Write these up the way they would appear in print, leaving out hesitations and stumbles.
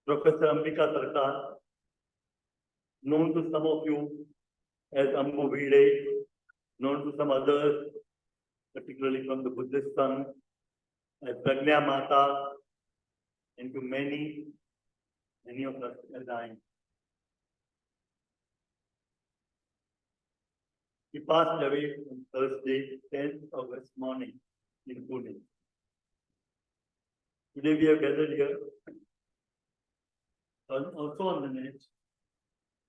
Professor Ambika Sirkar, known to some of you as Ambu Vide, known to some others, particularly from the Buddhist tongue, as Pragnya Mata, and to many of us as I am. He passed away on Thursday, 10th August morning in Pune. Today we have gathered here, also on the net,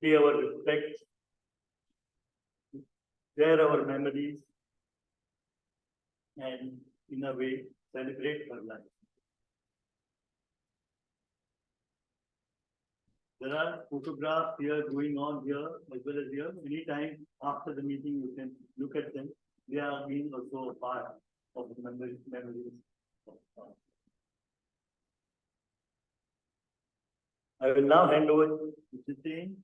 pay our respects, share our memories, and in a way celebrate her life. There are photographs here going on here as well as here. Anytime after the meeting you can look at them. They are being also a part of the memories of I will now hand over to Jitin,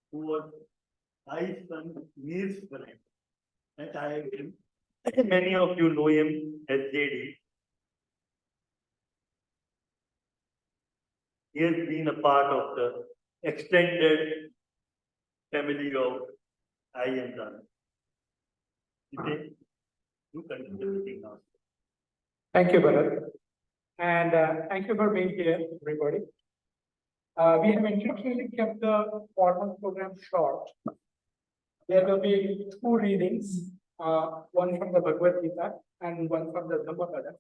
who was my son Neil's friend at IIM. Many of you know him as JD. He has been a part of the extended family of Anta. Jitin, you continue now. Thank you, Bharat. And thank you for being here, everybody. We have intentionally kept the formal program short. There will be two readings, one from the Bhagavad Gita and one from the Dhammapada.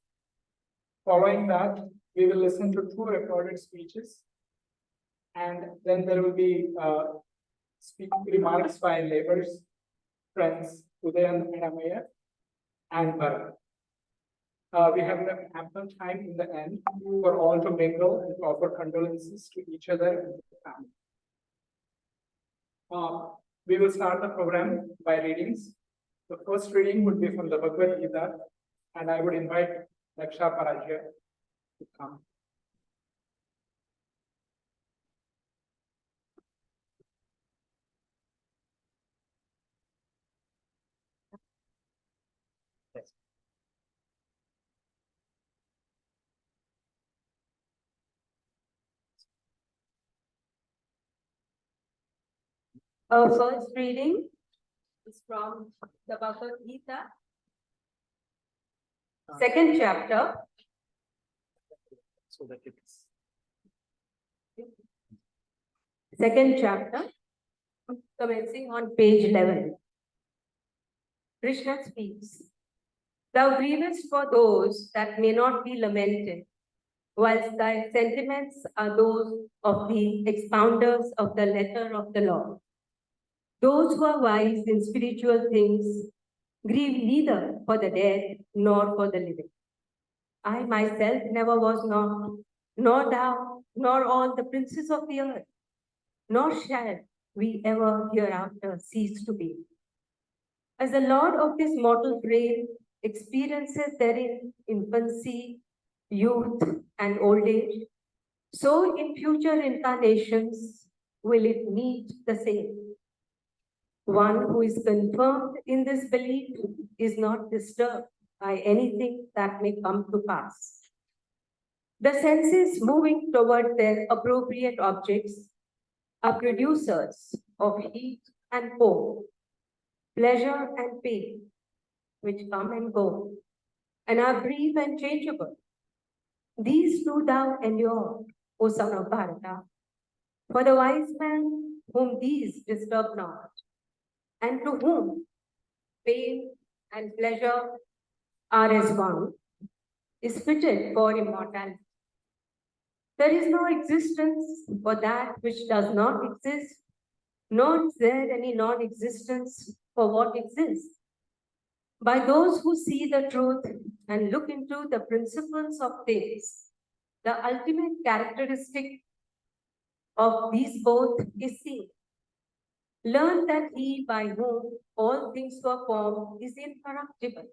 Following that, we will listen to two recorded speeches, and then there will be remarks by neighbors, friends, Udayan and Amaya, and Bharat. We have left ample time in the end for all to mingle and to offer condolences to each other and the family. We will start the program by readings. The first reading would be from the Bhagavad Gita, and I would invite Laksha Parajya to come. Our first reading is from the Bhagavad Gita, second chapter. So that it's Second chapter, commencing on page 11. Krishna speaks, Thou grievest for those that may not be lamented, whilst thy sentiments are those of the expounders of the letter of the law. Those who are wise in spiritual things grieve neither for the dead nor for the living. I myself never was not, nor thou, nor all the princes of the earth, nor shall we ever hereafter cease to be. As the Lord of this mortal frame experiences therein infancy, youth, and old age, so in future incarnations will it meet the same. One who is confirmed in this belief is not disturbed by anything that may come to pass. The senses moving toward their appropriate objects are producers of heat and cold, pleasure and pain, which come and go, and are brief and changeable. These do thou endure, O son of Bharata, for the wise man whom these disturb not, and to whom pain and pleasure are as one, is fitted for immortality. There is no existence for that which does not exist, nor is there any non-existence for what exists. By those who see the truth and look into the principles of things, the ultimate characteristic of these both is seen. Learn that he by whom all things were formed is incorruptible,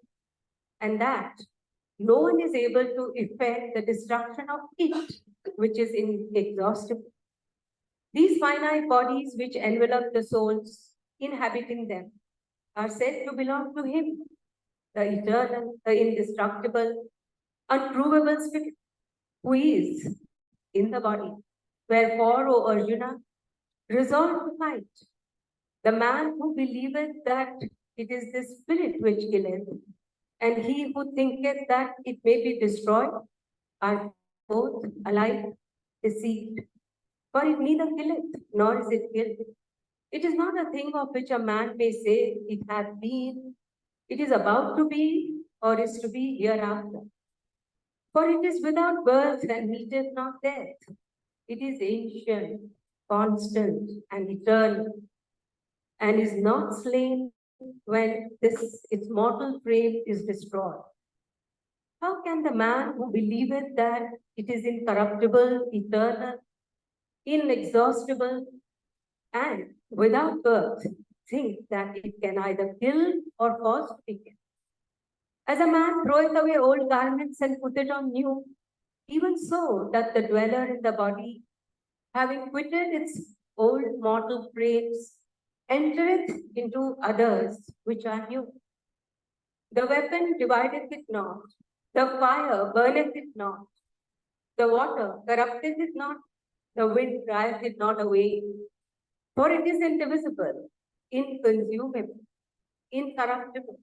and that no one is able to effect the destruction of it, which is inexhaustible. These finite bodies which envelop the souls inhabiting them are said to belong to him, the eternal, the indestructible, unprovable spirit, who is in the body, Wherefore, O Arjuna, resolve to fight. The man who believeth that it is the spirit which killeth, and he who thinketh that it may be destroyed, are both alike deceived. For it neither killeth, nor is it killed. It is not a thing of which a man may say, it hath been, it is about to be, or is to be hereafter. For it is without birth and meeteth not death. It is ancient, constant, and eternal, and is not slain when its mortal frame is destroyed. How can the man who believeth that it is incorruptible, eternal, inexhaustible, and without birth think that it can either kill or cause to be killed? As a man throweth away old garments and putteth on new, even so doth the dweller in the body, having quitted its old mortal frames, entereth into others which are new. The weapon divideth it not, the fire burneth it not, the water corrupteth it not, the wind drieth it not away. For it is indivisible, inconsumable, incorruptible,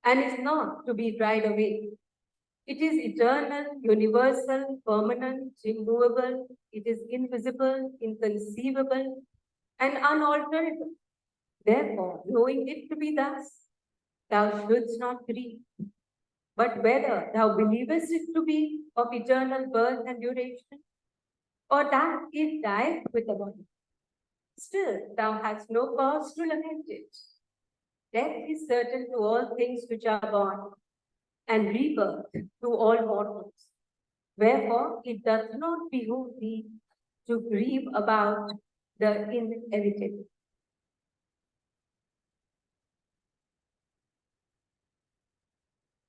and is not to be dried away. It is eternal, universal, permanent, immovable. It is invisible, inconceivable, and unalterable. Therefore, knowing it to be thus, thou shouldst not grieve. But whether thou believest it to be of eternal birth and duration, or that it dieth with the body, still thou hast no cause to lament it. Death is certain to all things which are born, and rebirth to all mortals. Wherefore, it doth not behoove thee to grieve about the inevitable.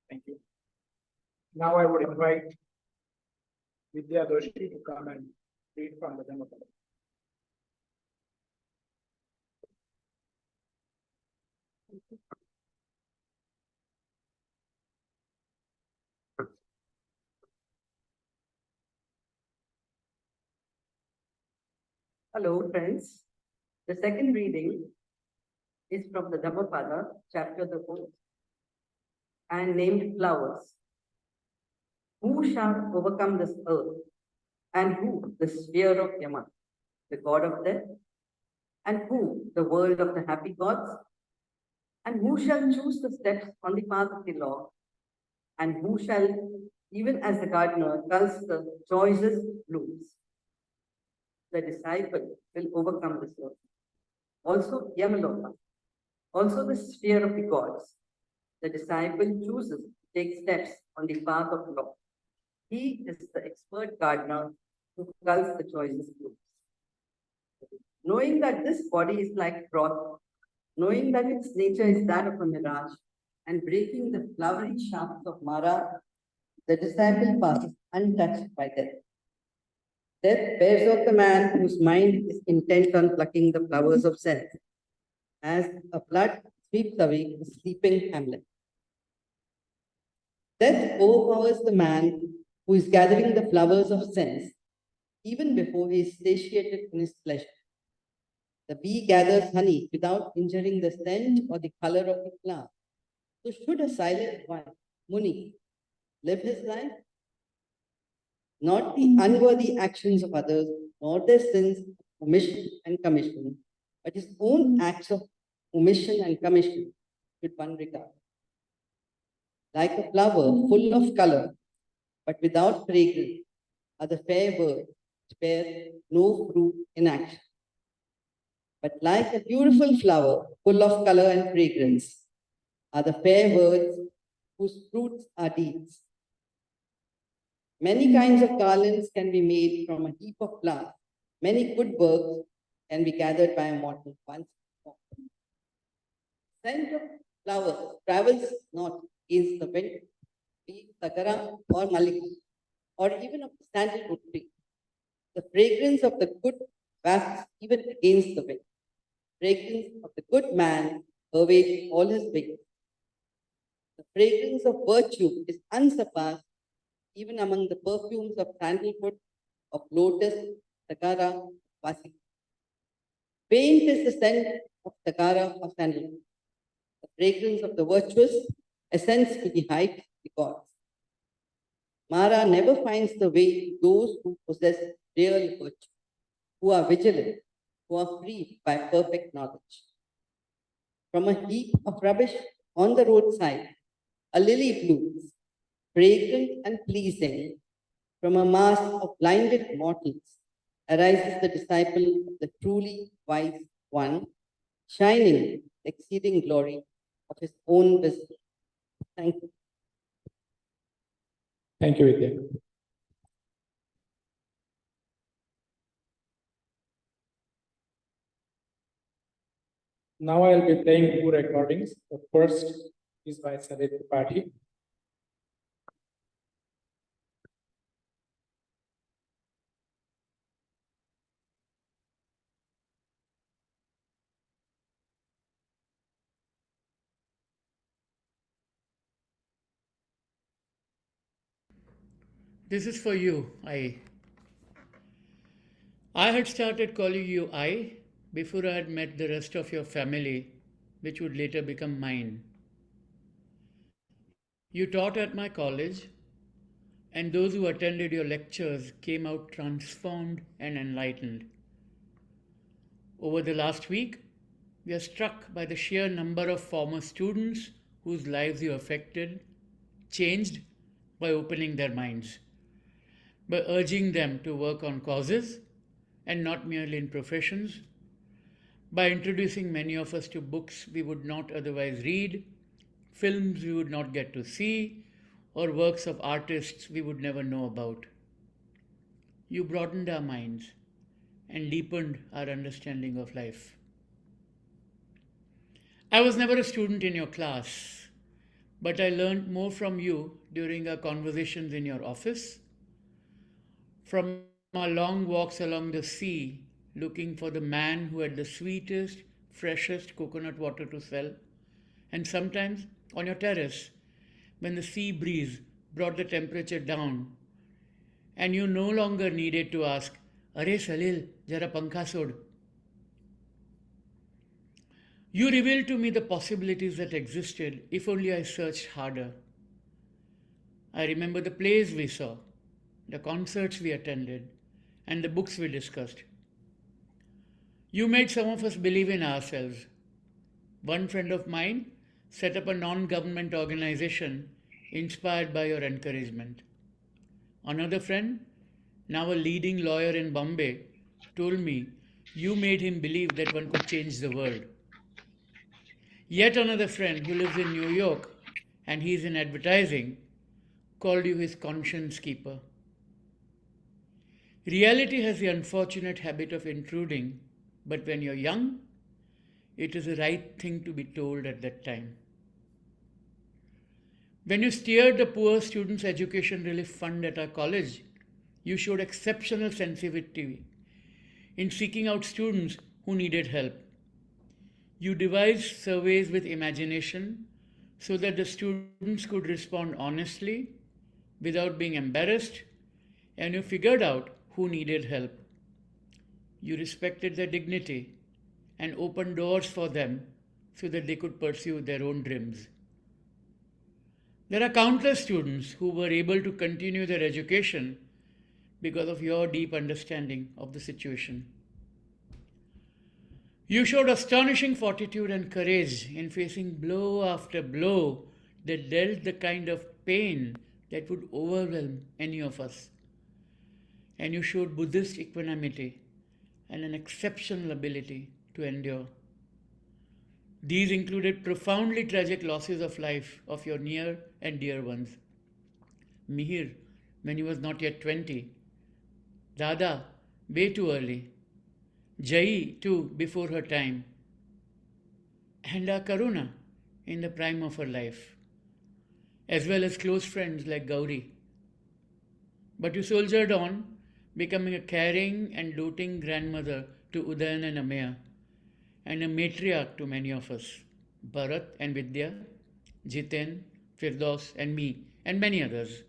Thank you. Now I would invite Vidya Doshi to come and read from the Dhammapada. Hello, friends. The second reading is from the Dhammapada, chapter the 4th, and named Flowers. Who shall overcome this earth, and who the sphere of Yama, the god of death, and who the world of the happy gods, and who shall choose the steps on the path of the law, and who shall, even as the gardener culls the choicest blooms, the disciple will overcome this earth. Also Yamaloka, also the sphere of the gods, the disciple chooses to take steps on the path of law. He is the expert gardener who culls the choicest blooms. Knowing that this body is like froth, knowing that its nature is that of a mirage, and breaking the flowery shafts of Mara, the disciple passes untouched by death. Death bears off the man whose mind is intent on plucking the flowers of sense, as a flood sweeps away the sleeping hamlet. Death overpowers the man who is gathering the flowers of sense, even before he is satiated in his pleasure. The bee gathers honey without injuring the scent or the color of the flower. So should a silent one, Muni, live his life? Not the unworthy actions of others, nor their sins, omission and commission, but his own acts of omission and commission should one regard. Like a flower full of color, but without fragrance, are the fair birds which bear no fruit in action. But like a beautiful flower full of color and fragrance, are the fair birds whose fruits are deeds. Many kinds of garlands can be made from a heap of plants. Many good works can be gathered by a mortal once more. Scent of flowers travels not against the wind, be it Sakara or Malika, or even of the sandalwood tree. The fragrance of the good wafts even against the wind. Fragrance of the good man pervades all his ways. The fragrance of virtue is unsurpassed even among the perfumes of sandalwood, of lotus, Takara Vasi. Paint is the scent of Takara of sandalwood, the fragrance of the virtuous, ascends to the height of the gods. Mara never finds the way to those who possess real virtue, who are vigilant, who are free by perfect knowledge. From a heap of rubbish on the roadside, a lily blooms, fragrant and pleasing. From a mass of blinded mortals arises the disciple of the truly wise one, shining with exceeding glory of his own wisdom. Thank you. Thank you, Vidya. Now I'll be playing two recordings. The first is by Sahitya. This is for you, I. I had started calling you I before I had met the rest of your family, which would later become mine. You taught at my college, and those who attended your lectures came out transformed and enlightened. Over the last week, we are struck by the sheer number of former students whose lives you affected, changed by opening their minds, by urging them to work on causes and not merely in professions, by introducing many of us to books we would not otherwise read, films we would not get to see, or works of artists we would never know about. You broadened our minds and deepened our understanding of life. I was never a student in your class, but I learned more from you during our conversations in your office, from our long walks along the sea looking for the man who had the sweetest, freshest coconut water to sell, and sometimes on your terrace when the sea breeze brought the temperature down and you no longer needed to ask, "Are Salil, jara pankha sod." You revealed to me the possibilities that existed if only I searched harder. I remember the plays we saw, the concerts we attended, and the books we discussed. You made some of us believe in ourselves. One friend of mine set up a non-government organization inspired by your encouragement. Another friend, now a leading lawyer in Bombay, told me you made him believe that one could change the world. Yet another friend who lives in New York and he's in advertising called you his conscience keeper. Reality has the unfortunate habit of intruding, but when you're young, it is the right thing to be told at that time. When you steered the Poor Students Education Relief Fund at our college, you showed exceptional sensitivity in seeking out students who needed help. You devised surveys with imagination so that the students could respond honestly without being embarrassed, and you figured out who needed help. You respected their dignity and opened doors for them so that they could pursue their own dreams. There are countless students who were able to continue their education because of your deep understanding of the situation. You showed astonishing fortitude and courage in facing blow after blow that dealt the kind of pain that would overwhelm any of us. And you showed Buddhist equanimity and an exceptional ability to endure. These included profoundly tragic losses of life of your near and dear ones. Mihir, when he was not yet 20. Dada, way too early. Jai, too, before her time. And our Karuna, in the prime of her life. As well as close friends like Gauri. But you soldiered on, becoming a caring and doting grandmother to Udayan and Ameya, and a matriarch to many of us, Bharat and Vidya, Jiten, Firdaus and me, and many others.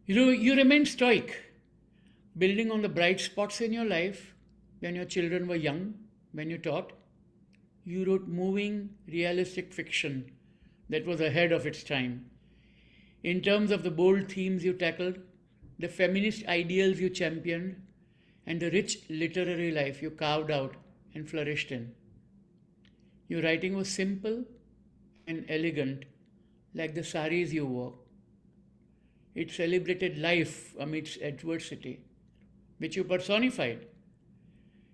You remained stoic, building on the bright spots in your life when your children were young, when you taught. You wrote moving, realistic fiction that was ahead of its time. In terms of the bold themes you tackled, the feminist ideals you championed, and the rich literary life you carved out and flourished in. Your writing was simple and elegant, like the saris you wore. It celebrated life amidst adversity, which you personified,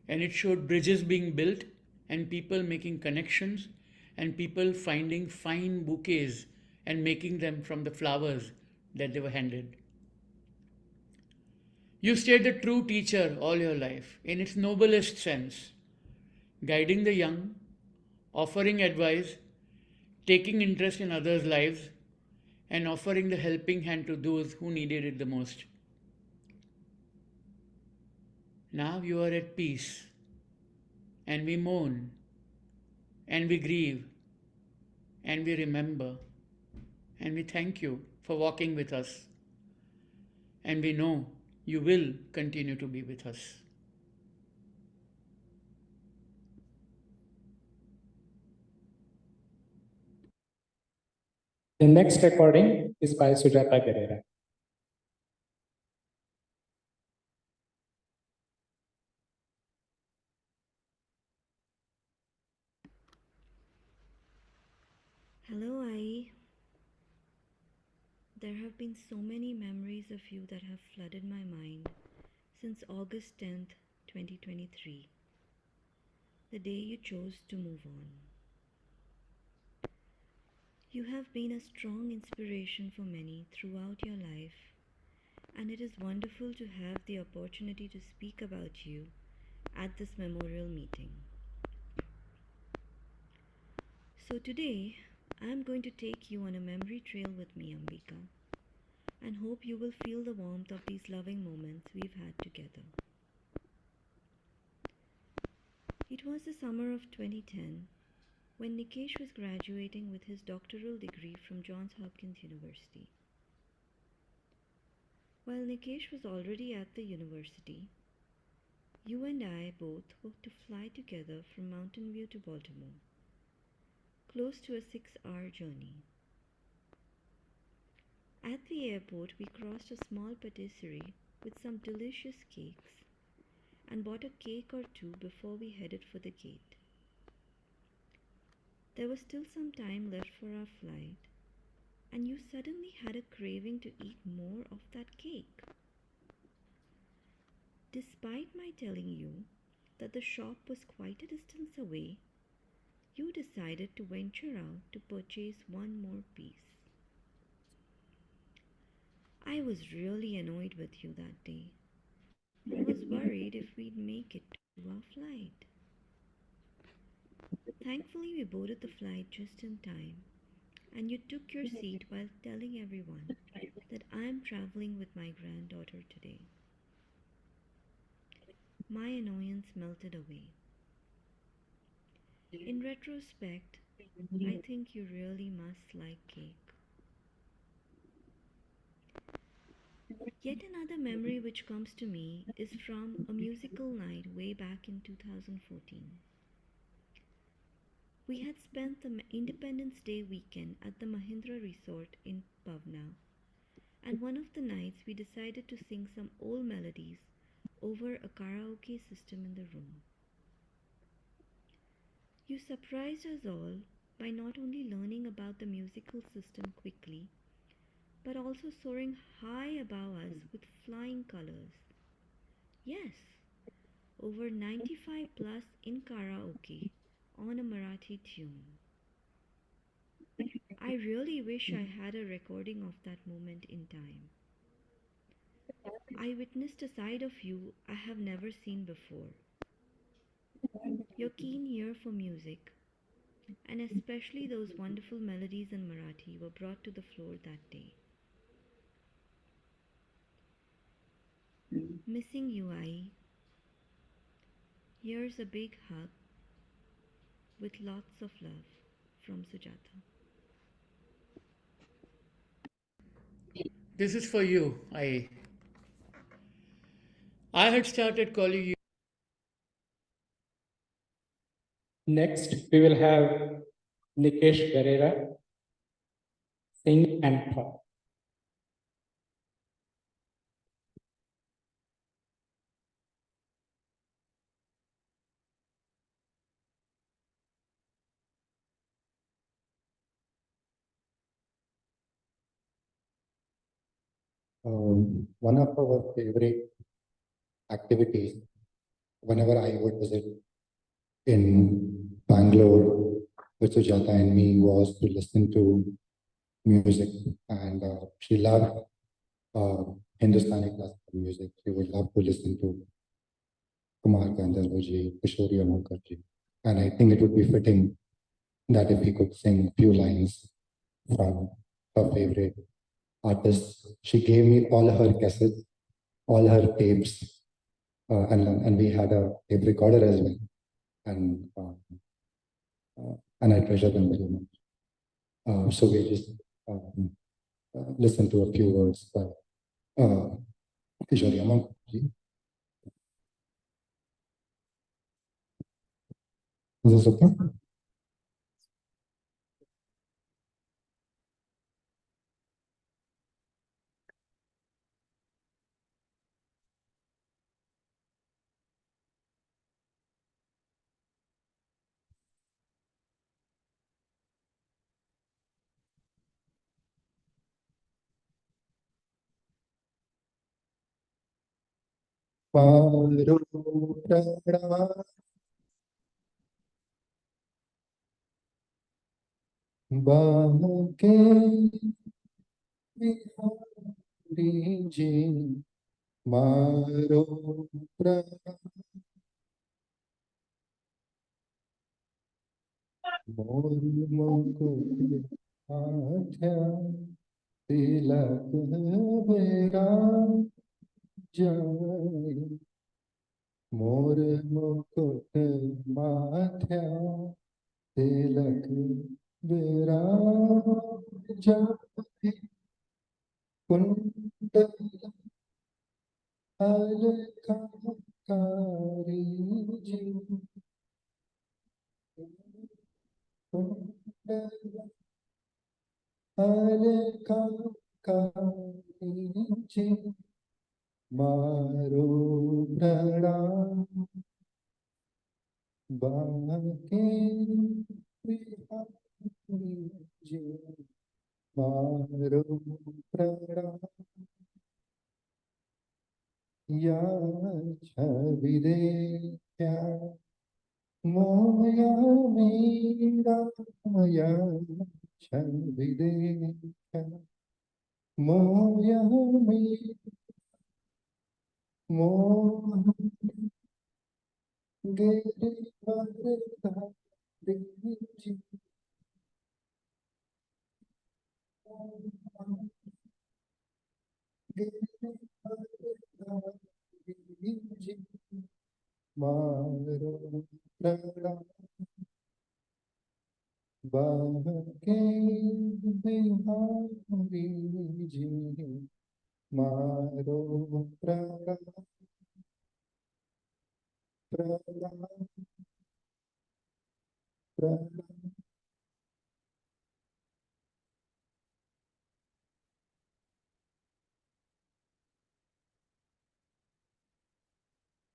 and it showed bridges being built and people making connections and people finding fine bouquets and making them from the flowers that they were handed. You stayed the true teacher all your life in its noblest sense, guiding the young, offering advice, taking interest in others' lives, and offering the helping hand to those who needed it the most. Now you are at peace, and we mourn, and we grieve, and we remember, and we thank you for walking with us, and we know you will continue to be with us. The next recording is by Sujata Guerrera. Hello, Ai. There have been so many memories of you that have flooded my mind since August 10th, 2023, the day you chose to move on. You have been a strong inspiration for many throughout your life, and it is wonderful to have the opportunity to speak about you at this memorial meeting. So today, I am going to take you on a memory trail with me, Ambika, and hope you will feel the warmth of these loving moments we've had together. It was the summer of 2010 when Nikesh was graduating with his doctoral degree from Johns Hopkins University. While Nikesh was already at the university, you and I both were to fly together from Mountain View to Baltimore, close to a 6-hour journey. At the airport, we crossed a small patisserie with some delicious cakes and bought a cake or two before we headed for the gate. There was still some time left for our flight, and you suddenly had a craving to eat more of that cake. Despite my telling you that the shop was quite a distance away, you decided to venture out to purchase one more piece. I was really annoyed with you that day and was worried if we'd make it to our flight. Thankfully, we boarded the flight just in time, and you took your seat while telling everyone that I am traveling with my granddaughter today. My annoyance melted away. In retrospect, I think you really must like cake. Yet another memory which comes to me is from a musical night way back in 2014. We had spent the Independence Day weekend at the Mahindra Resort in Pavna, and one of the nights we decided to sing some old melodies over a karaoke system in the room. You surprised us all by not only learning about the musical system quickly, but also soaring high above us with flying colors. Yes, over 95 plus in karaoke on a Marathi tune. I really wish I had a recording of that moment in time. I witnessed a side of you I have never seen before. Your keen ear for music, and especially those wonderful melodies in Marathi, were brought to the floor that day. Missing you, Ai. Here's a big hug with lots of love from Sujata. This is for you, I. I had started calling you. Next, we will have Nikesh Pereira sing Anta. One of our favorite activities, whenever I would visit in Bangalore with Sujata and me, was to listen to music. And she loved Hindustani classical music. She would love to listen to Kumar Gandharvaji, Kishori Amokarji. And I think it would be fitting that if we could sing a few lines from her favorite artists. She gave me all her cassettes, all her tapes, and we had a tape recorder as well. And I treasure them very much. So we just listen to a few words by Kishori Amokarji. Is this okay? मोर मुकुट माथ्या तिलक विराज कुंडल अलंकारी जी कुंडल अलंकारी जी मारो प्रणाम बाके बिहारी जी मारो प्रणाम या छवि देखा मोया मेरा या छवि देखा मोया मेरा मोह गेरे वरदारी जी गेरे वरदारी जी मारो प्रणाम बाके बिहारी जी मारो प्रणाम प्रणाम प्रणाम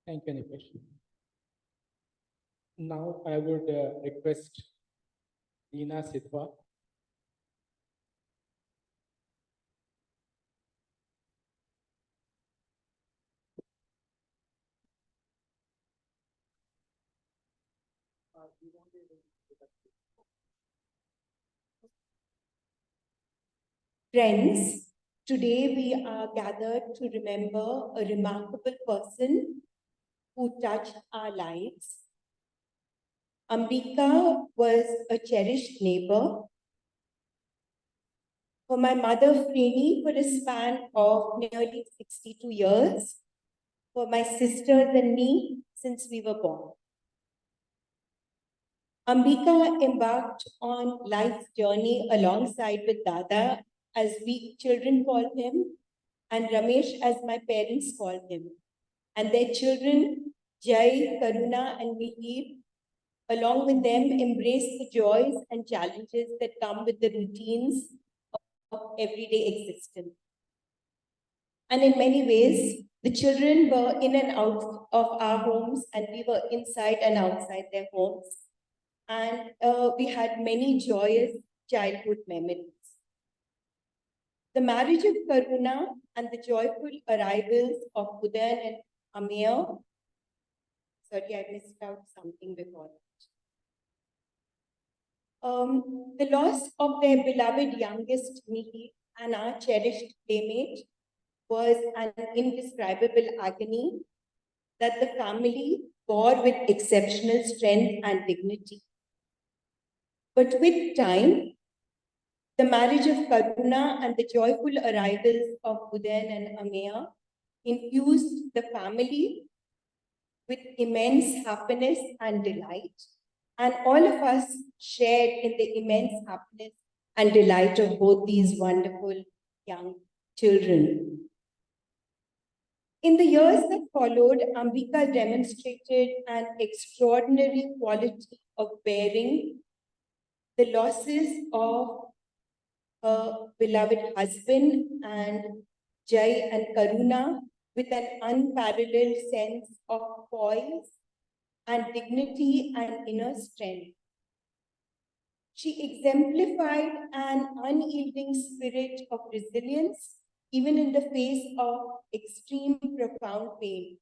Thank you, Nikesh. Now I would request Dina Sidhwa. Friends, today we are gathered to remember a remarkable person who touched our lives. Ambika was a cherished neighbor. For my mother, Frini, for a span of nearly 62 years. For my sisters and me, since we were born. Ambika embarked on life's journey alongside with Dada, as we children call him, and Ramesh, as my parents call him. and their children, Jai, Karuna, and Mihir, along with them, embrace the joys and challenges that come with the routines of everyday existence. And in many ways, the children were in and out of our homes, and we were inside and outside their homes. And we had many joyous childhood memories. The marriage of Karuna and the joyful arrivals of Udayan and Amir. Sorry, I missed out something before. The loss of their beloved youngest Mihir and our cherished playmate was an indescribable agony that the family bore with exceptional strength and dignity. But with time, the marriage of Karuna and the joyful arrivals of Udayan and Amir infused the family with immense happiness and delight. And all of us shared in the immense happiness and delight of both these wonderful young children. In the years that followed, Ambika demonstrated an extraordinary quality of bearing the losses of her beloved husband and Jai and Karuna with an unparalleled sense of poise and dignity and inner strength. She exemplified an unyielding spirit of resilience, even in the face of extreme, profound pain.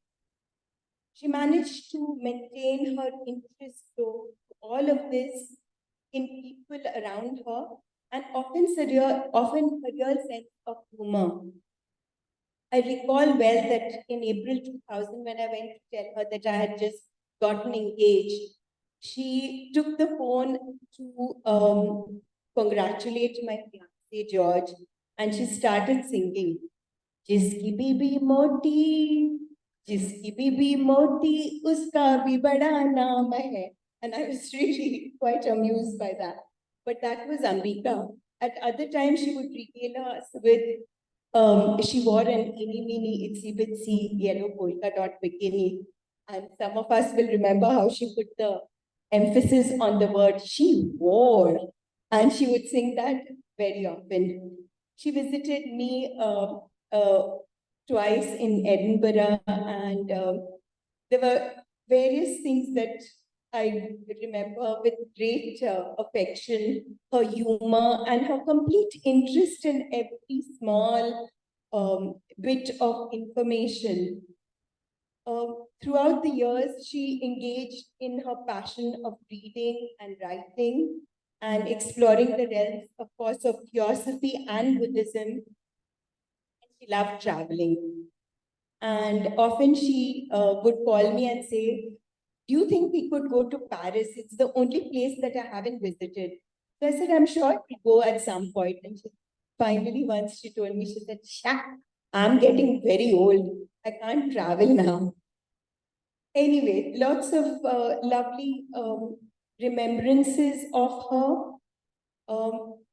She managed to maintain her interest through all of this in people around her, and often a real sense of humor. I recall well that in April 2000, when I went to tell her that I had just gotten engaged, she took the phone to congratulate my fiancé George, and she started singing, "Jiski bibi moti, jiski bibi moti, uska bhi bada naam hai." And I was really quite amused by that. But that was Ambika. At other times, she would regale us with, she wore an eeny meeny itsy bitsy yellow polka dot bikini. And some of us will remember how she put the emphasis on the word she wore. And she would sing that very often. She visited me twice in Edinburgh, and there were various things that I remember with great affection, her humor and her complete interest in every small bit of information. Throughout the years, she engaged in her passion of reading and writing and exploring the realms, of course, of Theosophy and Buddhism. She loved traveling. And often she would call me and say, "Do you think we could go to Paris? It's the only place that I haven't visited." So I said, "I'm sure we'll go at some point." And finally, once she told me, she said, "Shah, I'm getting very old. I can't travel now." Anyway, lots of lovely remembrances of her.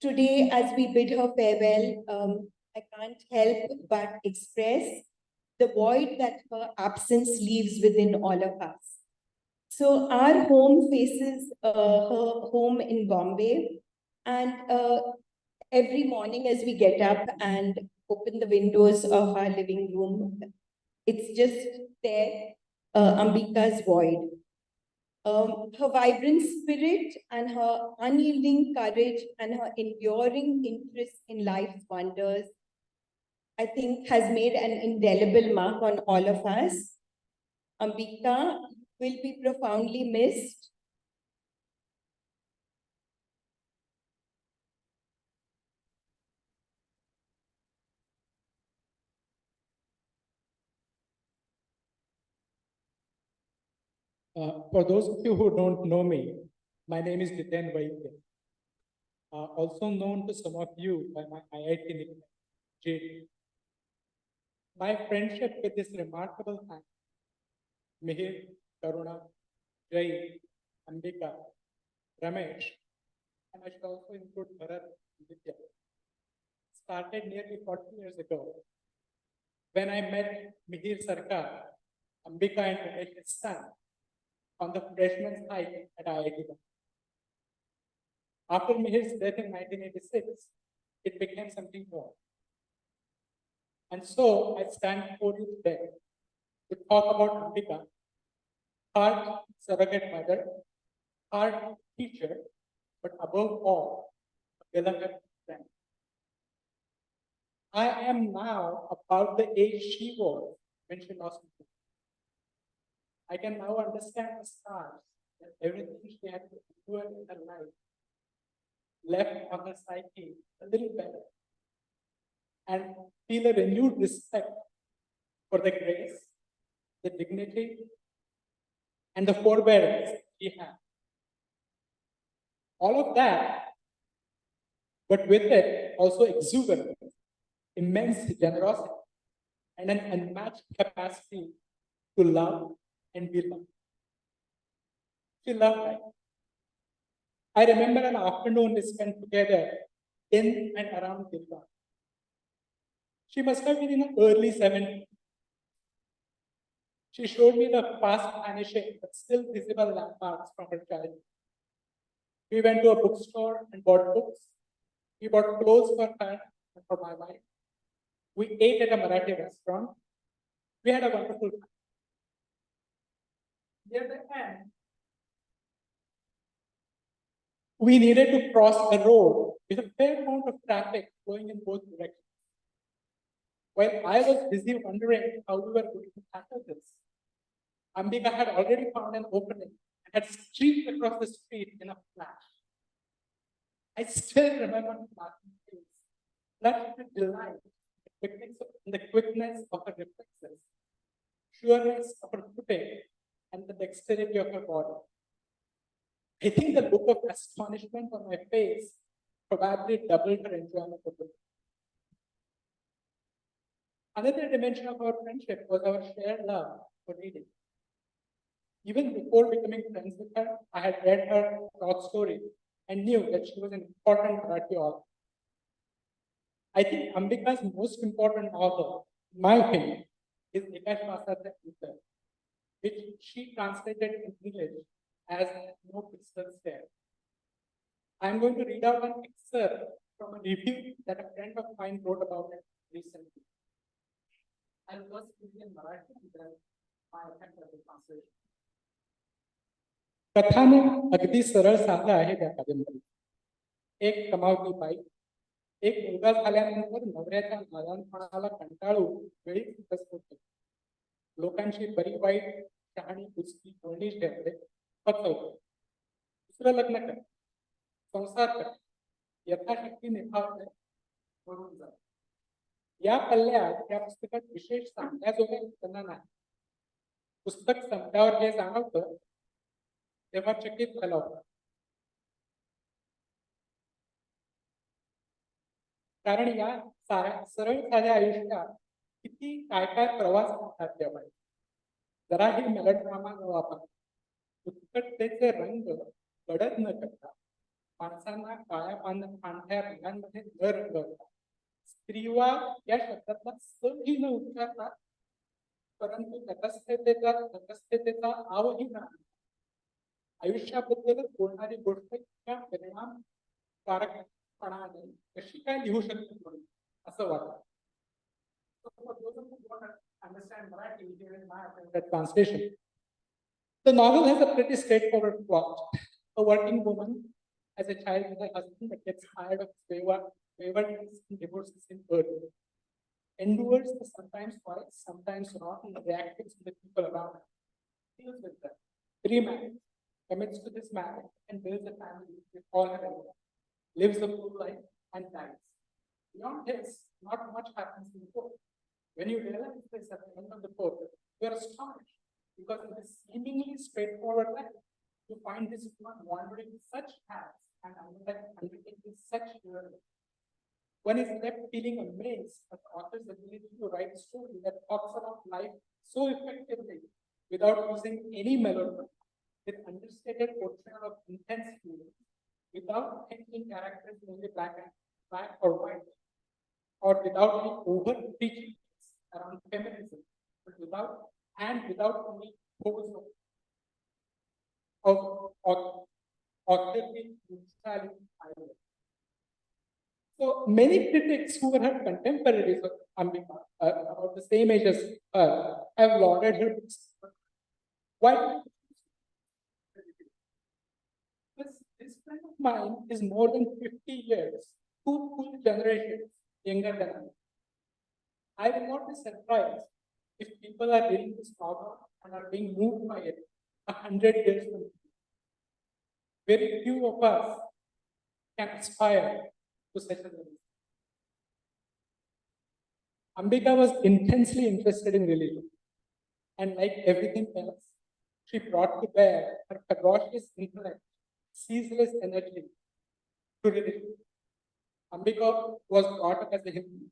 Today, as we bid her farewell, I can't help but express the void that her absence leaves within all of us. So our home faces her home in Bombay, and every morning as we get up and open the windows of our living room, it's just there, Ambika's void. Her vibrant spirit and her unyielding courage and her enduring interest in life's wonders, I think, has made an indelible mark on all of us. Ambika will be profoundly missed. For those of you who don't know me, my name is Jiten Vaidya. Also known to some of you by my IIT nickname, Jade. My friendship with this remarkable family, Mihir, Karuna, Jai, Ambika, Ramesh, and I should also include Bharat and Vidya, started nearly 40 years ago when I met Mihir Sirkar Ambika and Ganesh's son on the freshman's hike at IIT. After Mihir's death in 1986, it became something more. And so I stand before you today to talk about Ambika, her surrogate mother, her teacher, but above all, a beloved friend. I am now about the age she was when she lost me. I can now understand the scars that everything she had to endure in her life left on her psyche a little better, and feel a renewed respect for the grace, the dignity, and the forbearance she had. All of that, but with it also exuberance, immense generosity, and an unmatched capacity to love and be loved. She loved life. I remember an afternoon we spent together in and around Dilwara. She must have been in the early 70s. She showed me the fast vanishing but still visible landmarks from her childhood. We went to a bookstore and bought books. We bought clothes for her and for my wife. We ate at a Marathi restaurant. We had a wonderful time. Near the end, we needed to cross a road with a fair amount of traffic going in both directions. While I was busy wondering how we were going to tackle this, Ambika had already found an opening and had streaked across the street in a flash. I still remember her laughing face, flushed with delight in the quickness of her reflexes, sureness of her footing, and the dexterity of her body. I think the look of astonishment on my face probably doubled her enjoyment of it. Another dimension of our friendship was our shared love for reading. Even before becoming friends with her, I had read her short stories and knew that she was an important Marathi author. I think Ambika's most important novel, in my opinion, is Anta, which she translated in English as No Crystal Stair. I'm going to read out an excerpt from a review that a friend of mine wrote about it recently. I'll first read in Marathi and then my attempt at the translation. कथानक अगदी सरळ साधं आहे त्या कादंबरीत. एक कमावती by, एक मुलगा झाल्यानंतर नवऱ्याच्या नादानपणाला कंटाळून वेळीच उपस्थित होते. लोकांची बरी वाईट शहाणी कुस्ती बोलणी ठेवते, फसवते. दुसरं लग्न करते, संसार करते, यथाशक्ती निभावते, म्हणून जाते. या पल्ल्यात या पुस्तकात विशेष सांगण्याजोगे घटना नाही. पुस्तक संपल्यावर हे जाणवतं तेव्हा चकित झाला होता. कारण या सरळ साध्या आयुष्यात किती काय काय प्रवास होतात तेव्हा जराही मेलोड्रामा न वापरता उत्कटतेचे रंग गडद न करता माणसांना काळ्या पांढऱ्या रंगांमध्ये न रंगवता स्त्रीवाद या शब्दातला सही न उच्चारता परंतु तटस्थतेचा आवही नाही आयुष्याबद्दलच बोलणारी गोष्ट इतक्या परिणामकारकपणाने कशी काय लिहू शकते म्हणून असं वाटतं. Understand Marathi during my translation. The novel has a pretty straightforward plot. A working woman has a child with her husband that gets tired of waywardness and divorces in early. Endures the sometimes right, sometimes wrong, and reacts to the people around her. Deals with them. Remarries, commits to this marriage, and builds a family with all her own. Lives a full life and dies. Beyond this, not much happens in the book. When you realize this at the end of the book, you are astonished because in this seemingly straightforward life, you find this one wandering such paths and undertaking such journey. One is left feeling amazed at the author's ability to write a story that talks about life so effectively without using any melodrama, with understated portrayal of intense feelings, without painting characters only black or white, or without any over-preaching around feminism, but without and without any force of authority, neutrality either. So many critics who were her contemporaries of Ambika, about the same age as her, have lauded her books. Why? This friend of mine is more than 50 years, two full generations younger than me. I will not be surprised if people are reading this novel and are being moved by it 100 years from now. Very few of us can aspire to such a level. Ambika was intensely interested in religion, and like everything else, she brought to bear her ferocious intellect, ceaseless energy to religion. Ambika was brought up as a Hindu,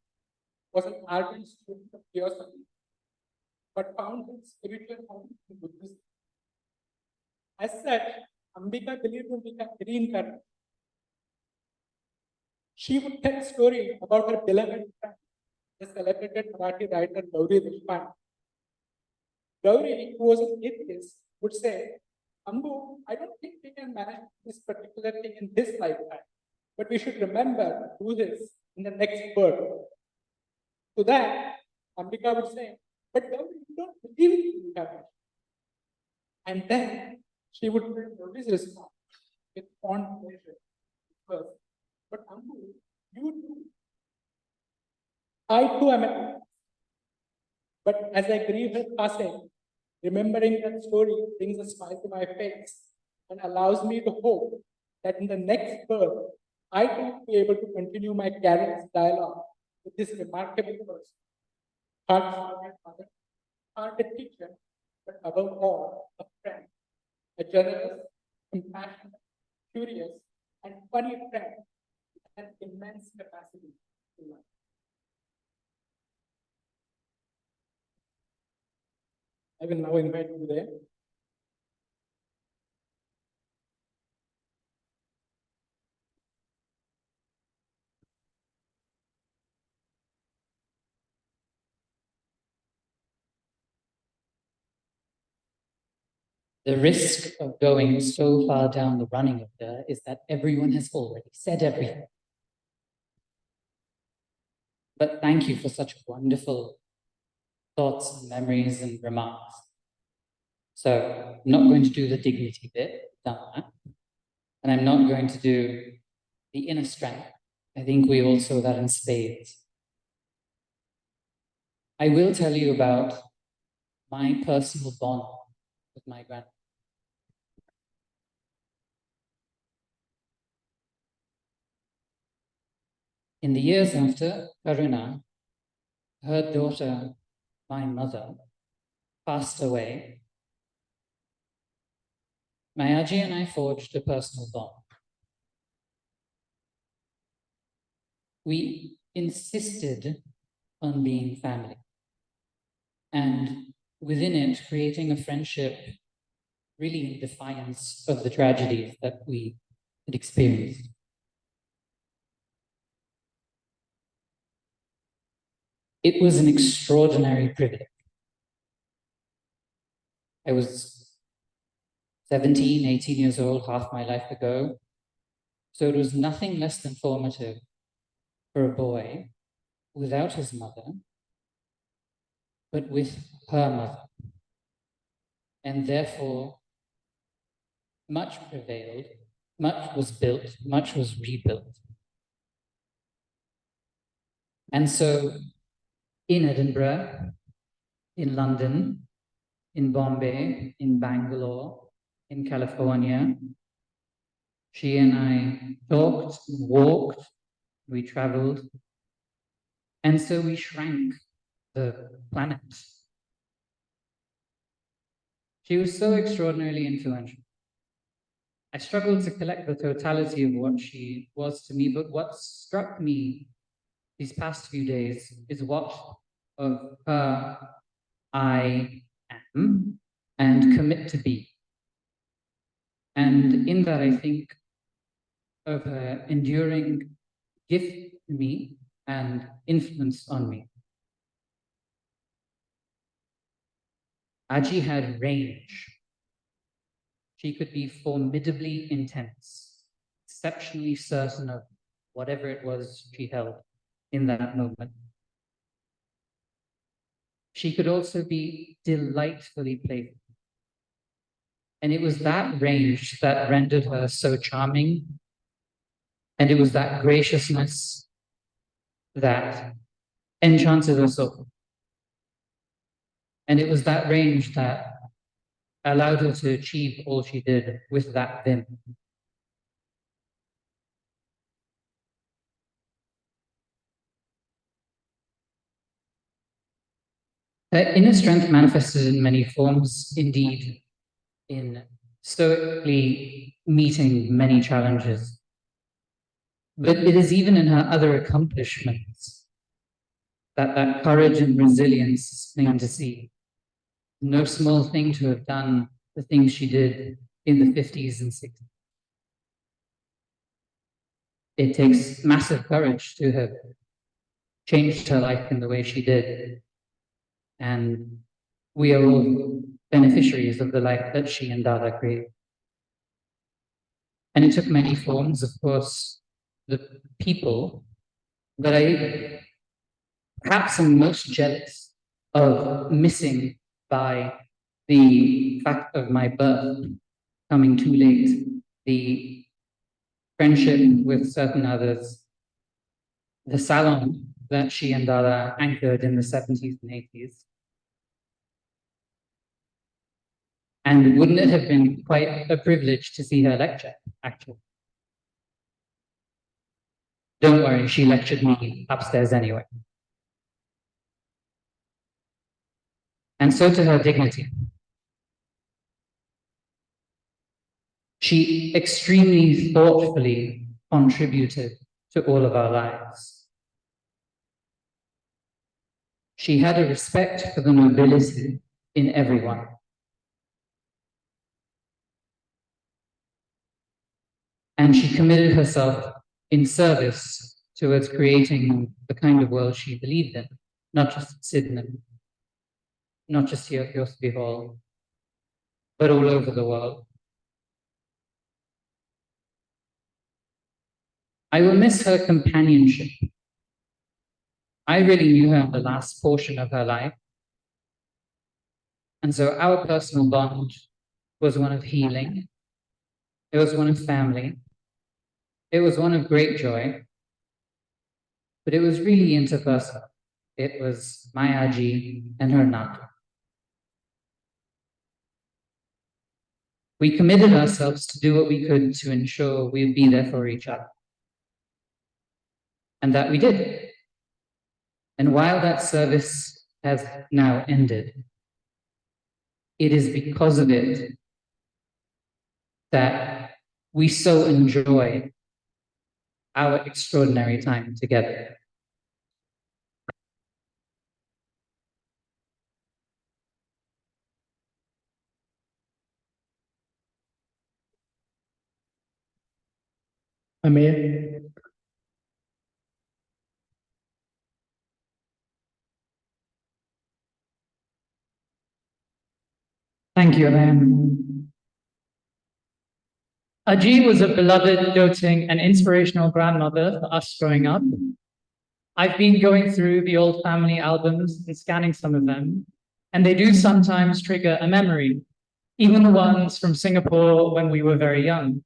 was an ardent student of theosophy, but found her spiritual home in Buddhism. As such, Ambika believed in reincarnation. She would tell a story about her beloved friend, the celebrated Marathi writer Gauri Deshpande. Gauri, who was an atheist, would say, Ambu, I don't think we can manage this particular thing in this lifetime, but we should remember to do this in the next birth. To that, Ambika would say, but Gauri, you don't believe in reincarnation. And then she would tell Gauri's response with fond pleasure. First, but Ambu, you do. I too am an atheist. But as I grieve her passing, remembering that story brings a smile to my face and allows me to hope that in the next birth, I too will be able to continue my careless dialogue with this remarkable person. Hard-hearted mother, hard a teacher, but above all, a friend, a generous, compassionate, curious, and funny friend with an immense capacity to learn. I will now invite you there. The risk of going so far down the running order is that everyone has already said everything. But thank you for such wonderful thoughts and memories and remarks. So I'm not going to do the dignity bit, done that. And I'm not going to do the inner strength. I think we all saw that in spades. I will tell you about my personal bond with my grandmother. In the years after Karuna, her daughter, my mother, passed away, my Aji and I forged a personal bond. We insisted on being family, and within it, creating a friendship really in defiance of the tragedies that we had experienced. It was an extraordinary privilege. I was 17, 18 years old, half my life ago. So it was nothing less than formative for a boy without his mother, but with her mother. And therefore, much prevailed, much was built, much was rebuilt. And so in Edinburgh, in London, in Bombay, in Bangalore, in California, she and I talked, walked, we traveled, and so we shrank the planet. She was so extraordinarily influential. I struggled to collect the totality of what she was to me, but what struck me these past few days is what of her I am and commit to be. And in that, I think of her enduring gift to me and influence on me. Aji had range. She could be formidably intense, exceptionally certain of whatever it was she held in that moment. She could also be delightfully playful. And it was that range that rendered her so charming. And it was that graciousness that enchanted us all. And it was that range that allowed her to achieve all she did with that vim. Her inner strength manifested in many forms, indeed, in stoically meeting many challenges. But it is even in her other accomplishments that courage and resilience is plain to see. No small thing to have done the things she did in the 50s and 60s. It takes massive courage to have changed her life in the way she did. And we are all beneficiaries of the life that she and Dada created. And it took many forms, of course, the people that I perhaps am most jealous of missing by the fact of my birth coming too late, the friendship with certain others, the salon that she and Dada anchored in the 70s and 80s. And wouldn't it have been quite a privilege to see her lecture, actually? Don't worry, she lectured me upstairs anyway. And so to her dignity. She extremely thoughtfully contributed to all of our lives. She had a respect for the nobility in everyone. And she committed herself in service towards creating the kind of world she believed in, not just at Sydenham, not just here at Exupery Hall, but all over the world. I will miss her companionship. I really knew her in the last portion of her life. And so our personal bond was one of healing. It was one of family. It was one of great joy. But it was really interpersonal. It was my Aji and her Nata. We committed ourselves to do what we could to ensure we'd be there for each other. And that we did. And while that service has now ended, it is because of it that we so enjoy our extraordinary time together. Amir. Thank you, Aarambh. Aji was a beloved, doting, and inspirational grandmother for us growing up. I've been going through the old family albums and scanning some of them, and they do sometimes trigger a memory, even the ones from Singapore when we were very young.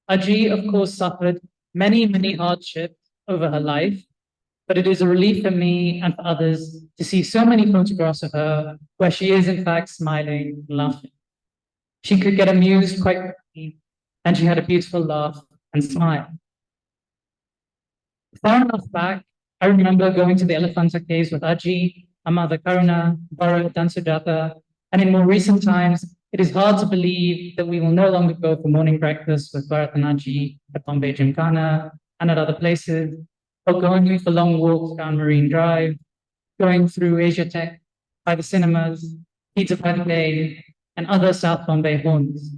Aji, of course, suffered many, many hardships over her life, but it is a relief for me and for others to see so many photographs of her where she is in fact smiling and laughing. She could get amused quite quickly, and she had a beautiful laugh and smile. Far enough back, I remember going to the Elephanta caves with Aji, Amada Karuna, Bharat, and Sujata, and in more recent times, it is hard to believe that we will no longer go for morning breakfast with Bharat and Aji at Bombay Gymkhana and at other places, or going for long walks down Marine Drive, going through Asia Tech, by the cinemas, Pizza by the Bay, and other South Bombay homes,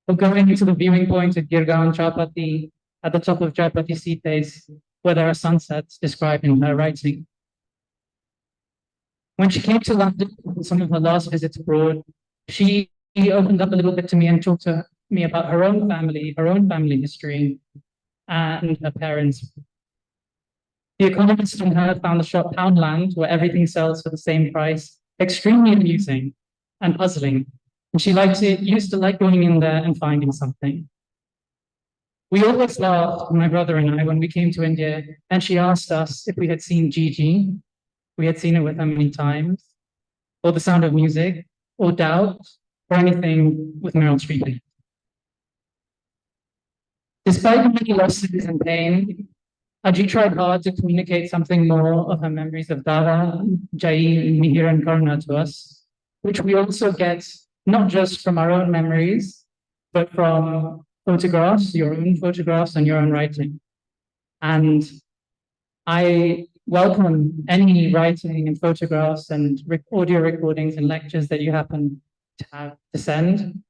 or going to the viewing point at Girgaon Chapati at the top of Chapati Sea Place, where there are sunsets described in her writing. When she came to London, on some of her last visits abroad, she opened up a little bit to me and talked to me about her own family history, and her parents. The economist in her found the shop Poundland, where everything sells for the same price, extremely amusing and puzzling. And she used to like going in there and finding something. We always laughed, my brother and I, when we came to India, and she asked us if we had seen Gigi. We had seen it with her many times, or The Sound of Music, or Doubt, or anything with Meryl Streep. Despite the many losses and pain, Aji tried hard to communicate something more of her memories of Dara, Jai, Mihir, and Karna to us, which we also get not just from our own memories, but from photographs, your own photographs and your own writing. And I welcome any writing and photographs and audio recordings and lectures that you happen to have to send.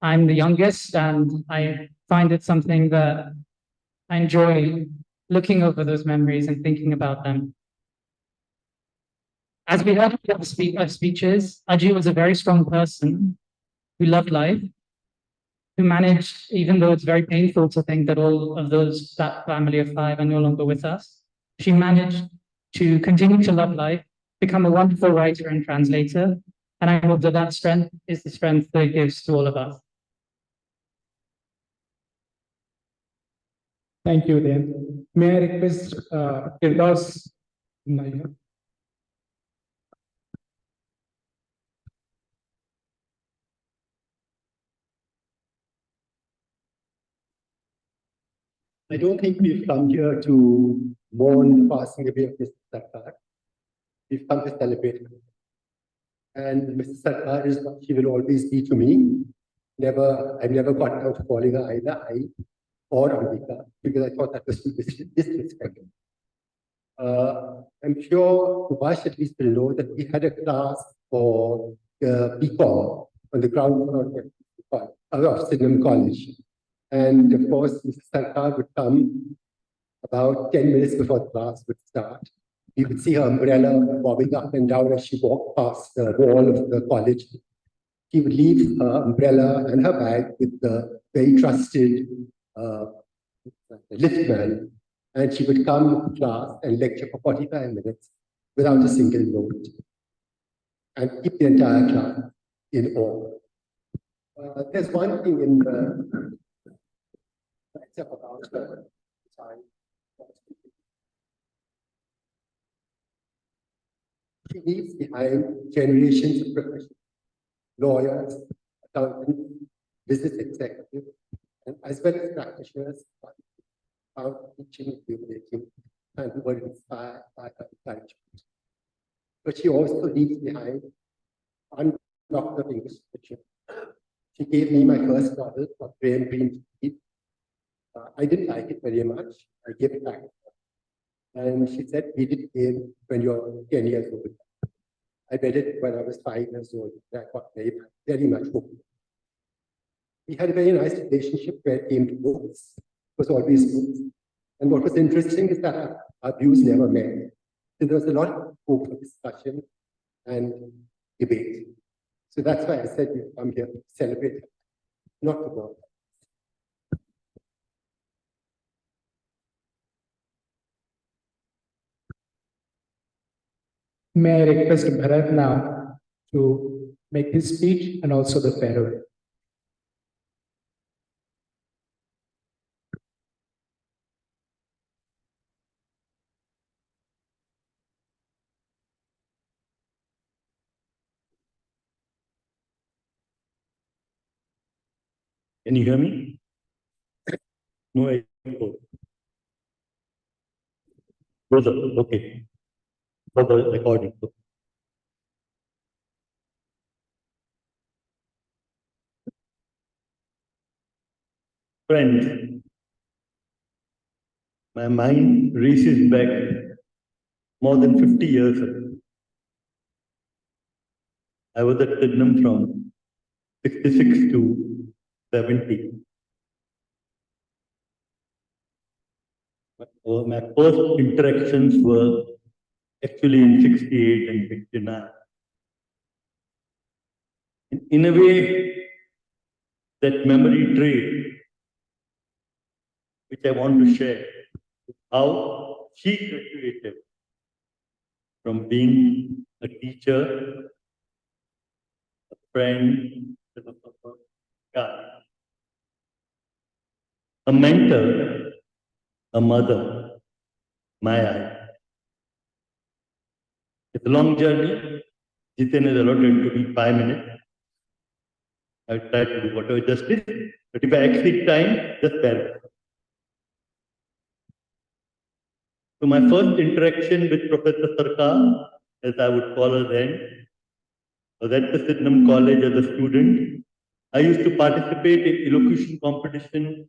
I'm the youngest, and I find it something that I enjoy looking over those memories and thinking about them. As we heard in the speeches, Aji was a very strong person who loved life, who managed, even though it's very painful to think that all of that family of 5 are no longer with us, she managed to continue to love life, become a wonderful writer and translator, and I hope that strength is the strength that it gives to all of us. Thank you, Dan. May I request Firdaus Nair? I don't think we've come here to mourn the passing away of Mr. Sirkar. We've come to celebrate him. And Mr. Sirkar is what he will always be to me. I've never gotten out of calling her either I or Ambika, because I thought that was too disrespectful. I'm sure Subhash at least will know that we had a class for BCom on the ground floor of Sydenham College. And of course, Mr. Sirkar would come about 10 minutes before the class would start. You could see her umbrella bobbing up and down as she walked past the wall of the college. She would leave her umbrella and her bag with the very trusted liftman, and she would come to class and lecture for 45 minutes without a single note, and keep the entire class in awe. There's one thing in the about her time. She leaves behind generations of professionals, lawyers, accountants, business executives, and as well as practitioners found teaching and jubilating and who were inspired by her encouragement. But she also leaves behind one doctor of English literature. She gave me my first novel, for Graham Greene's Teeth. I didn't like it very much. I gave it back. And she said, read it again when you're 10 years old. I read it when I was 5 years old. I got very much hooked. We had a very nice relationship where it came to books. It was always books. And what was interesting is that our views never met. So there was a lot of scope for discussion and debate. So that's why I said we come here to celebrate, not to work. May I request Bharat now to make his speech and also the farewell. Can you hear me? No echo. Okay. For the recording. Friends, my mind races back more than 50 years ago. I was at Sydenham from 66 to 70. My first interactions were actually in 68 and 69. In a way, that memory trait, which I want to share, how she graduated from being a teacher, a friend, a guy, a mentor, a mother, my eye. It's a long journey. Jiten has allotted to me 5 minutes. I'll try to do whatever justice, but if I exceed time, just bear with me. So my first interaction with Professor Sirkar, as I would call her then, was at the Sydenham College as a student. I used to participate in elocution competition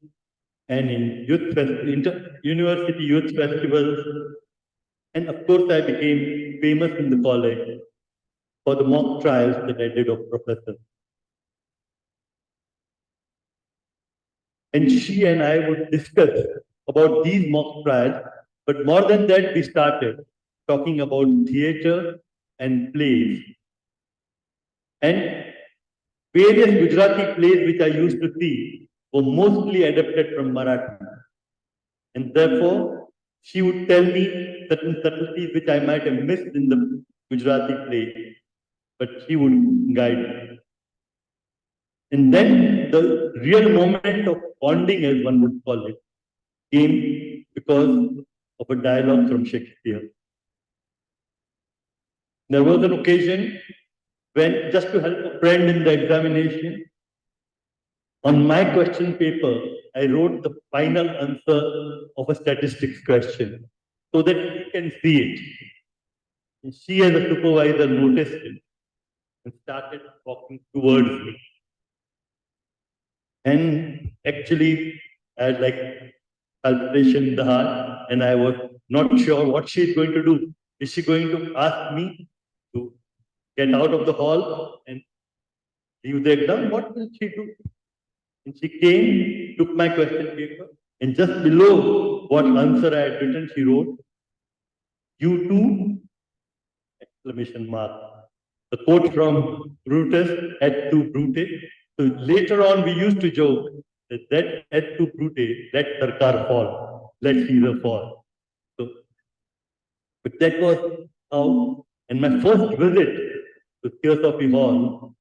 and in university youth festivals. And of course, I became famous in the college for the mock trials that I did of professors. And she and I would discuss about these mock trials, but more than that, we started talking about theatre and plays. And various Gujarati plays which I used to see were mostly adapted from Marathi. And therefore, she would tell me certain subtleties which I might have missed in the Gujarati play, but she would guide me. And then the real moment of bonding, as one would call it, came because of a dialogue from Shakespeare. There was an occasion when, just to help a friend in the examination, on my question paper, I wrote the final answer of a statistics question so that he can see it. And she, as a supervisor, noticed it and started walking towards me. And actually, I had like palpitation in the heart, and I was not sure what she is going to do. Is she going to ask me to get out of the hall and leave the exam? What will she do? And she came, took my question paper, and just below what answer I had written, she wrote, "You too!" Exclamation mark. The quote from Brutus, "Et tu, Brute." So later on, we used to joke that "Et tu, Brute," let Sirkar fall, let Caesar fall. So, but that was how, and my first visit to Theosophy Hall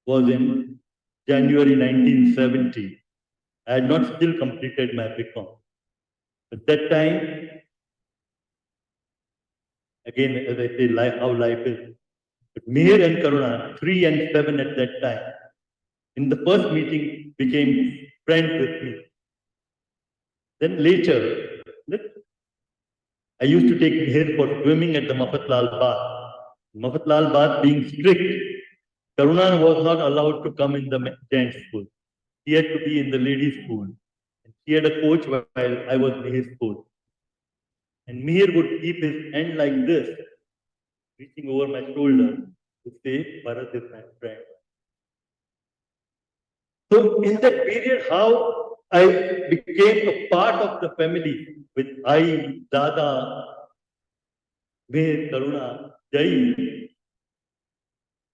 was in January 1970. I had not still completed my BCom. At that time, again, as I say, life, how life is. But Mihir and Karuna, 3 and 7 at that time, in the first meeting became friends with me. Then later, I used to take Mihir for swimming at the Mafatlal Bath. Mafatlal Bath being strict, Karuna was not allowed to come in the gents school. He had to be in the ladies' school. He had a coach while I was Mihir's coach. And Mihir would keep his hand like this, reaching over my shoulder to say, "Bharat is my friend." So in that period, how I became a part of the family with I, Dada, Mihir, Karuna, Jai.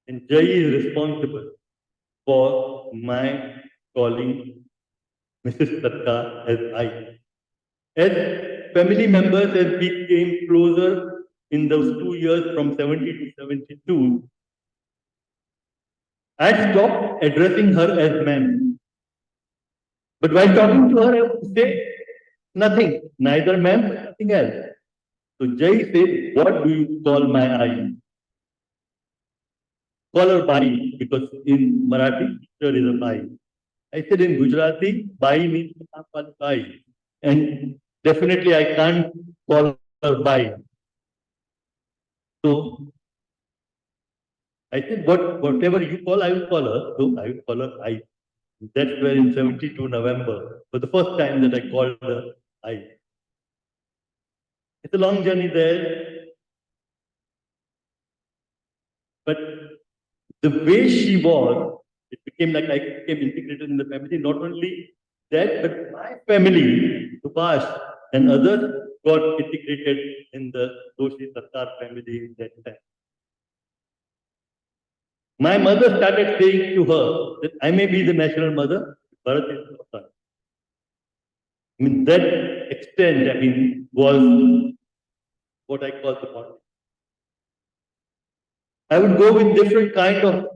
And Jai is responsible for my calling Mrs. Sirkar as I. As family members, as we came closer in those 2 years from 70 to 72, I stopped addressing her as ma'am. But while talking to her, I would say nothing, neither ma'am, nothing else. So Jai said, "What do you call my eye?" Call her Bai, because in Marathi, there is a Bai. I said in Gujarati, Bai means Bai. And definitely I can't call her Bai. So I said, whatever you call, I will call her. So I will call her I. That's where in 72 November, for the first time that I called her I. It's a long journey there. But the way she was, it became like I became integrated in the family. Not only that, but my family, Subhash and others, got integrated in the Doshi Sirkar family in that time. My mother started saying to her that I may be the natural mother, Bharat is the son. I mean, that extent, I mean, was what I call the bond. I would go with different kind of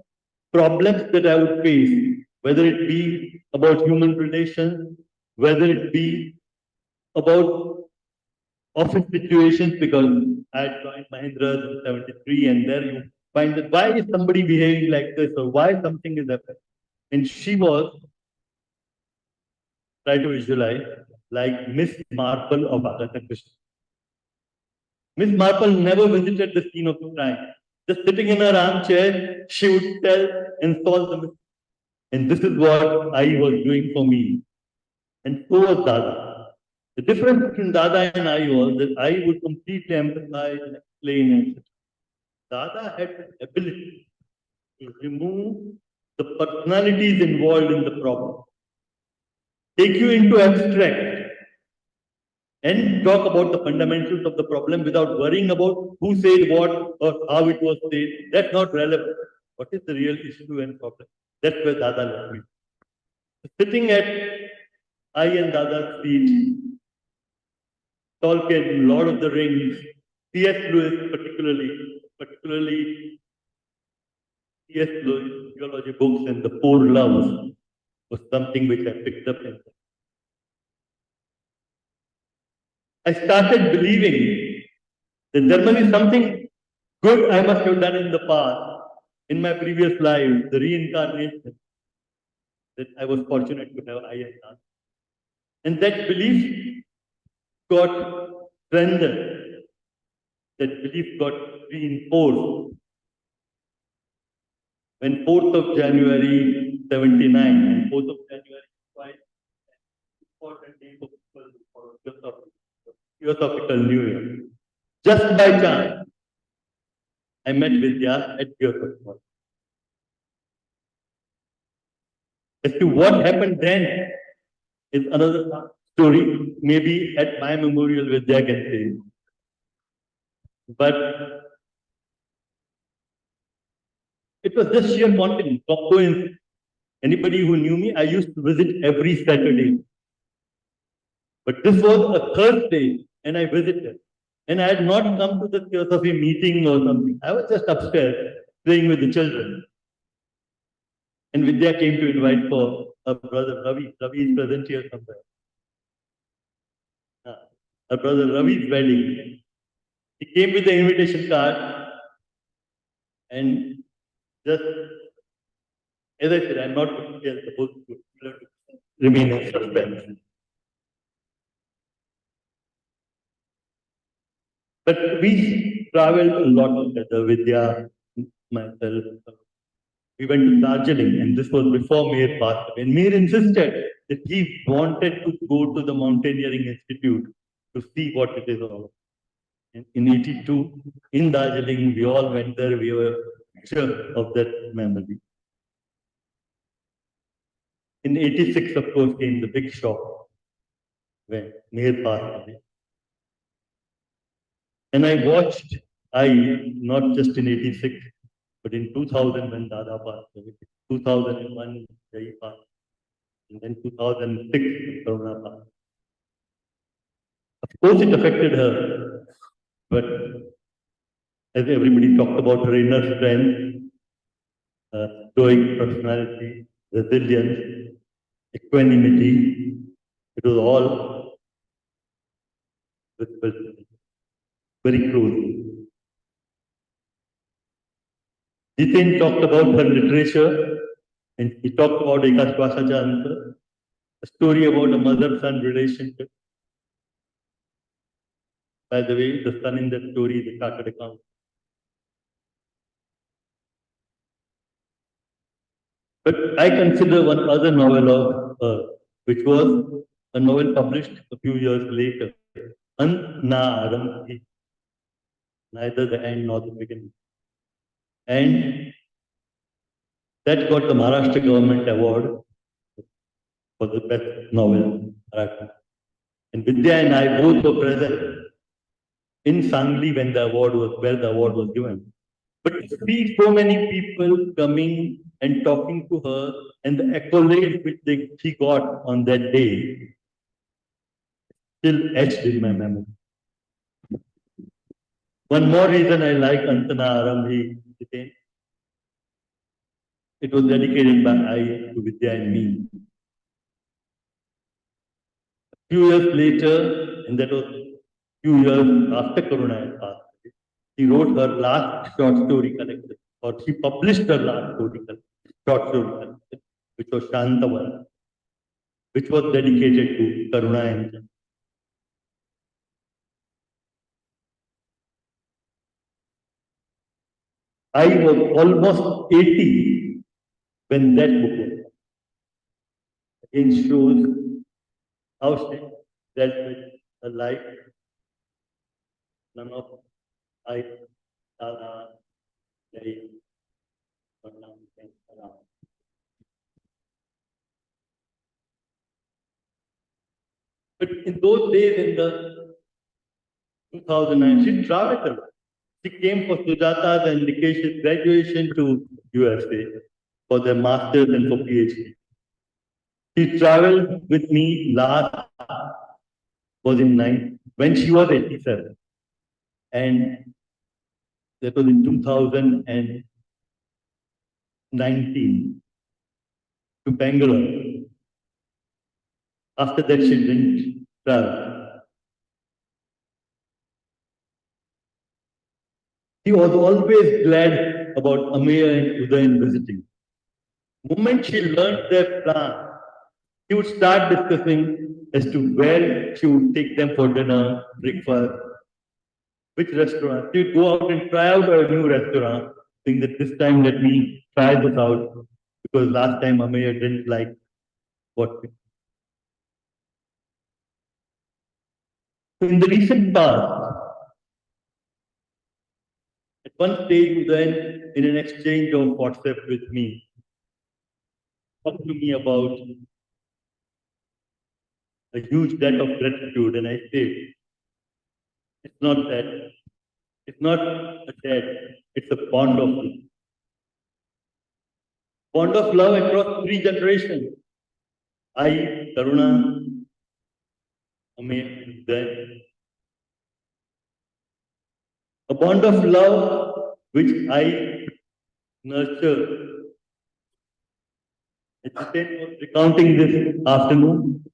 problems that I would face, whether it be about human relations, whether it be about office situations, because I had joined Mahindra in 73, and there you find that why is somebody behaving like this, or why something is happening. And she was, try to visualize, like Miss Marple of Agatha Christie. Miss Marple never visited the scene of the crime. Just sitting in her armchair, she would tell and solve the mystery. And this is what I was doing for me. And so was Dada. The difference between Dada and I was that I would completely empathize and explain. And Dada had the ability to remove the personalities involved in the problem, take you into abstract, and talk about the fundamentals of the problem without worrying about who said what or how it was said. That's not relevant. What is the real issue and problem? That's where Dada left me. Sitting at I and Dada's feet, Tolkien, Lord of the Rings, C.S. Lewis particularly C.S. Lewis theology books and the Four Loves was something which I picked up in. I started believing that there must be something good I must have done in the past, in my previous life, the reincarnation, that I was fortunate to have I and Dada. And that belief got strengthened, that belief got reinforced when 4th of January 79, and 4th of January is quite an important day for people for Philosophical New Year. Just by chance, I met Vidya at Exupery. As to what happened then is another story, maybe at my memorial Vidya can say. But it was just sheer coincidence. Anybody who knew me, I used to visit every Saturday. But this was a Thursday, and I visited. And I had not come to the theosophy meeting or something. I was just upstairs playing with the children. And Vidya came to invite for her brother Ravi. Ravi is present here somewhere. Her brother Ravi's wedding. He came with the invitation card. And just, as I said, I'm not supposed to remain in suspense. But we traveled a lot together, Vidya, myself. We went to Darjeeling, and this was before Mir passed away. And Mir insisted that he wanted to go to the Mountaineering Institute to see what it is all about. And in 82, in Darjeeling, we all went there. We were sure of that memory. In 86, of course, came the big shock when Mir passed away. And I watched, not just in 86, but in 2000 when Dada passed away, 2001 Jai passed, and then 2006 Corona passed. Of course it affected her, but as everybody talked about her inner strength, stoic personality, resilience, equanimity, it was all visible to me, very closely. Jitin talked about her literature, and he talked about Anta, a story about a mother-son relationship. By the way, the son in that story is a chartered accountant. But I consider one other novel of her, which was a novel published a few years later, Anta, neither the end nor the beginning. And that got the Maharashtra government award for the best novel. And Vidya and I both were present in Sangli when the award was given. But to see so many people coming and talking to her and the accolades which she got on that day still etched in my memory. One more reason I like Anta Aarambh. It was dedicated by I to Vidya and me. A few years later, and that was few years after Karuna had passed, she wrote her last short story collection, or she published her last short story collection, which was Shantavara, which was dedicated to Karuna and Chandra. I was almost 80 when that book was out. Again shows how she dealt with her life. None of I, Dada, Jai, Varnam, and Aarambh. But in those days, in the 2009, she traveled a lot. She came for Sujata's and Nikesh's graduation to USA for their masters and for PhD. She traveled with me last was in when she was 87. And that was in 2019 to Bangalore. After that, she didn't travel. He was always glad about Ameya and Udayan visiting. The moment she learned their plan, he would start discussing as to where she would take them for dinner, breakfast, which restaurant. She would go out and try out a new restaurant, saying that this time let me try this out, because last time Ameya didn't like what we. In the recent past, at one stage, Udayan, in an exchange of WhatsApp with me, talked to me about a huge debt of gratitude, and I said, it's not that, it's not a debt, it's a bond of love. Bond of love across 3 generations. I, Karuna, Ameya, Udayan. A bond of love which I nurture. Exupery was recounting this afternoon.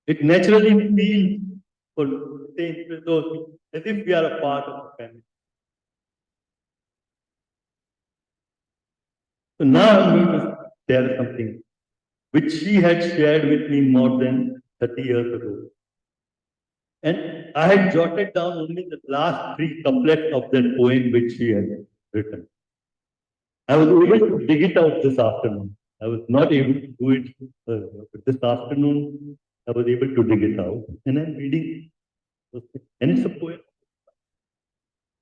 It naturally feels for those as if we are a part of the family. So now I'm going to share something which she had shared with me more than 30 years ago. And I had jotted down only the last 3 couplets of that poem which she had written. I was able to dig it out this afternoon. I was not able to do it, but this afternoon I was able to dig it out. And I'm reading, and it's a poem.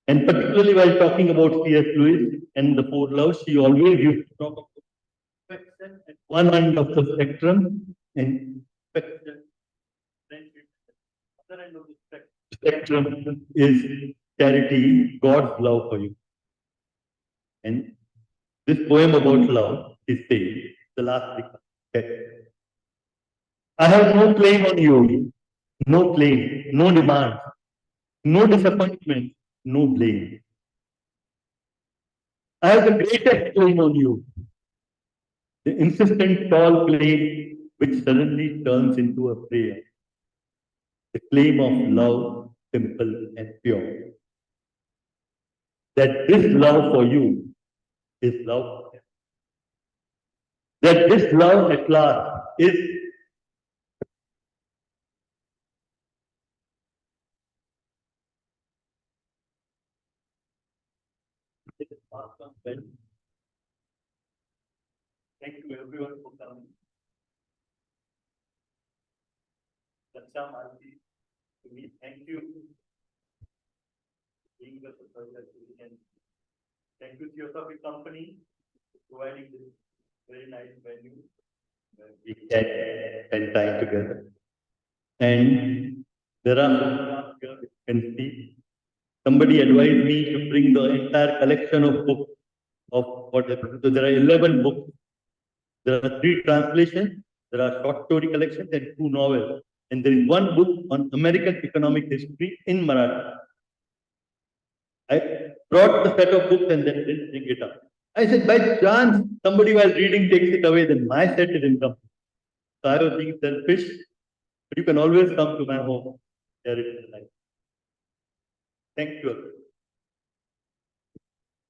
And particularly while talking about C.S. Lewis and the 4 loves, she always used to talk about affection at one end of the spectrum and affection. Other end of the spectrum is charity, God's love for you. And this poem about love is saying, the last text. I have no claim on you, no claim, no demand, no disappointment, no blame. I have the greatest claim on you, the insistent tall claim which suddenly turns into a prayer. The claim of love, simple and pure. That this love for you is love. That this love at last is thank you everyone for coming. To me, thank you. Being the and thank you Theosophy Company for providing this very nice venue where we can spend time together. And there are programs here which can see somebody advised me to bring the entire collection of books of whatever. So there are 11 books. There are 3 translations. There are short story collections and 2 novels. And there is one book on American economic history in Marathi. I brought the set of books and then didn't bring it up. I said, by chance, somebody while reading takes it away, then my set is incomplete. So I was being selfish, but you can always come to my home. There it is. Thank you.